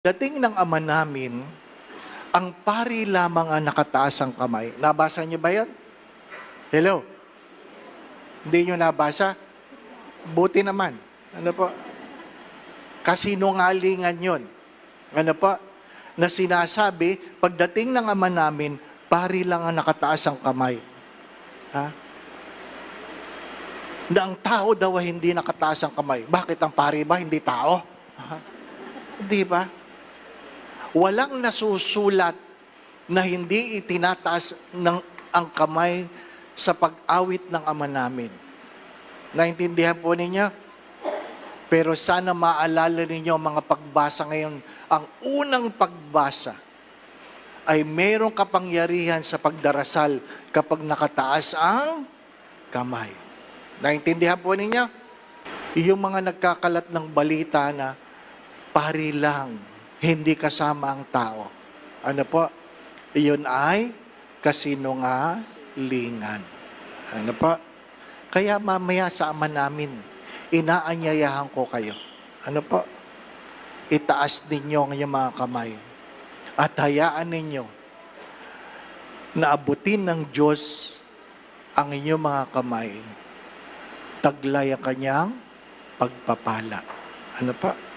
Dating ng Ama namin, ang pari lamang ang nakataas ang kamay. Nabasa niyo ba yan? Hello? Hindi niyo nabasa? Buti naman. Ano po? Kasinungalingan yun. Ano po? Na sinasabi, pagdating ng Ama namin, pari lang ang nakataas ang kamay. Ha? Na ang tao daw ay hindi nakataas ang kamay. Bakit ang pari ba hindi tao? Ha? Hindi ba? Walang nasusulat na hindi itinataas ang kamay sa pag-awit ng Ama namin. Naintindihan po ninyo? Pero sana maalala ninyo mga pagbasa ngayon, ang unang pagbasa ay mayroong kapangyarihan sa pagdarasal kapag nakataas ang kamay. Naintindihan po ninyo? Yung mga nagkakalat ng balita na pari lang, hindi kasama ang tao. Ano po? Iyon ay kasinungalingan. Ano po? Kaya mamaya sa Ama namin, inaanyayahan ko kayo. Ano po? Itaas ninyo ang inyong mga kamay. At hayaan ninyo na abutin ng Diyos ang inyong mga kamay. Taglay ang kanyang pagpapala. Ano po?